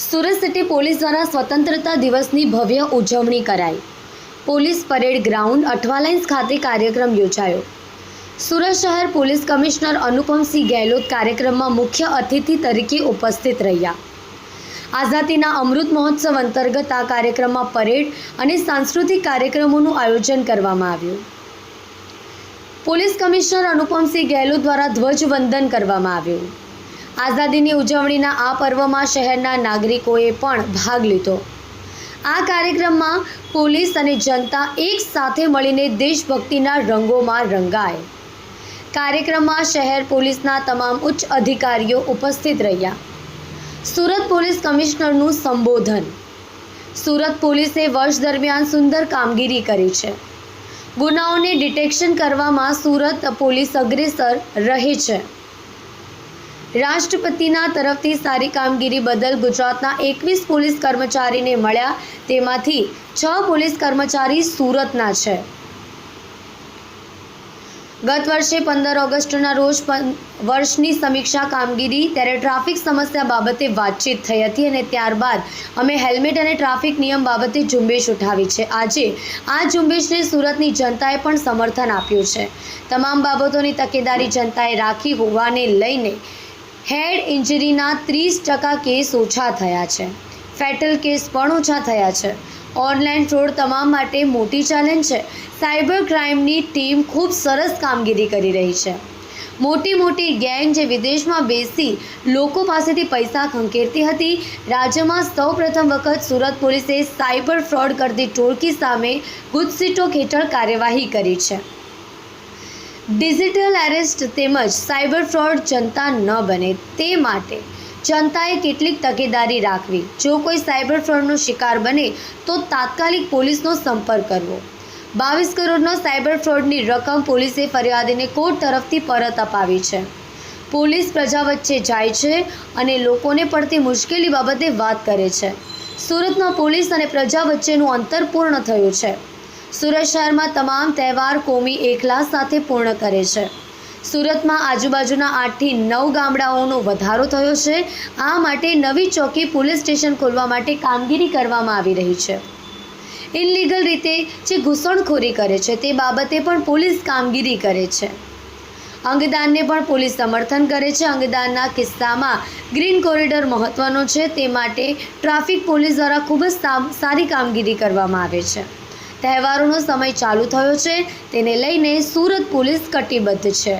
Surat city police દ્વારા સ્વતંત્રતા દિવસની ભવ્ય ઉજવણી કરાઈ। પોલીસ પરેડ ગ્રાઉન્ડ અઠવાલાઇન્સ ખાતે કાર્યક્રમ યોજાયો। સુરત શહેર પોલીસ કમિશનર અનુપમસિંહ ગેહલોત કાર્યક્રમમાં મુખ્ય અતિથિ તરીકે ઉપસ્થિત રહ્યા। આઝાદીના અમૃત મહોત્સવ અંતર્ગત આ કાર્યક્રમમાં પરેડ અને સાંસ્કૃતિક કાર્યક્રમોનું આયોજન કરવામાં આવ્યું। પોલીસ કમિશનર અનુપમસિંહ ગેહલોત દ્વારા ધ્વજવંદન કરવામાં આવ્યું। આઝાદીની ઉજવણીના આ પર્વમાં શહેરના નાગરિકોએ પણ ભાગ લીધો। આ કાર્યક્રમમાં પોલીસ અને જનતા એક સાથે મળીને દેશભક્તિના રંગોમાં રંગાય। કાર્યક્રમમાં શહેર પોલીસના તમામ ઉચ્ચ અધિકારીઓ ઉપસ્થિત રહ્યા। સુરત પોલીસ કમિશનરનું સંબોધન। સુરત પોલીસે વર્ષ દરમિયાન સુંદર કામગીરી કરી છે। ગુનાઓને ડિટેક્શન કરવામાં સુરત પોલીસ અગ્રેસર રહે છે। રાષ્ટ્રપતિના તરફથી સારી કામગીરી બદલ ગુજરાતના 21 પોલીસ કર્મચારીને મળ્યા, તેમાંથી 6 પોલીસ કર્મચારી સુરતના છે। ગત વર્ષે 15 ઓગસ્ટના રોજ વર્ષની સમીક્ષા કામગીરી ત્યારે ટ્રાફિક સમસ્યા બાબતે વાતચીત થઈ હતી અને ત્યારબાદ અમે હેલ્મેટ અને ટ્રાફિક નિયમ બાબતે ઝુંબેશ ઉઠાવી છે। આજે આ ઝુંબેશને સુરતની જનતાએ પણ સમર્થન આપ્યું છે। તમામ બાબતોની તકેદારી જનતાએ રાખી હોવાને લઈને હેડ ઇન્જરીના 30% કેસ ઓછા થયા છે। ફેટલ કેસ પણ ઓછા થયા છે। ઓનલાઈન ફ્રોડ તમામ માટે મોટી ચેલેન્જ છે। સાયબર ક્રાઇમની ટીમ ખૂબ સરસ કામગીરી કરી રહી છે। મોટી ગેંગ જે વિદેશમાં બેસી લોકો પાસેથી પૈસા ખંખેરતી હતી, રાજ્યમાં સૌપ્રથમ વખત સુરત પોલીસે સાયબર ફ્રોડ કરતી ટોળકી સામે ગુજસીટોક હેઠળ કાર્યવાહી કરી છે। ડિજિટલ એરેસ્ટ તેમજ સાયબર ફ્રોડ જનતા ન બને તે માટે જનતાએ કેટલીક તકેદારી રાખવી। જો કોઈ સાયબર ફ્રોડનો શિકાર બને તો તાત્કાલિક પોલીસનો સંપર્ક કરવો। 22 કરોડનો સાયબર ફ્રોડની રકમ પોલીસે ફરિયાદીને કોર્ટ તરફથી પરત અપાવી છે। પોલીસ પ્રજા વચ્ચે જાય છે અને લોકોને પડતી મુશ્કેલી બાબતે વાત કરે છે। સુરતમાં પોલીસ અને પ્રજા વચ્ચેનું અંતર પૂર્ણ થયું છે। સુરત શહેરમાં તમામ તહેવાર કોમી એકલા સાથે પૂર્ણ કરે છે। સુરતમાં આજુબાજુના 8 થી 9 ગામડાઓનો વધારો થયો છે। આ માટે નવી ચોકી પોલીસ સ્ટેશન ખોલવા માટે કામગીરી કરવામાં આવી રહી છે। ઇનલીગલ રીતે જે ઘૂસણખોરી કરે છે તે બાબતે પણ પોલીસ કામગીરી કરે છે। અંગદાનને પણ પોલીસ સમર્થન કરે છે। અંગદાનના કિસ્સામાં ગ્રીન કોરિડોર મહત્વનો છે, તે માટે ટ્રાફિક પોલીસ દ્વારા ખૂબ જ સારી કામગીરી કરવામાં આવે છે। તહેવારોનો સમય ચાલુ થયો છે, તેને લઈને સુરત પોલીસ કટિબદ્ધ છે।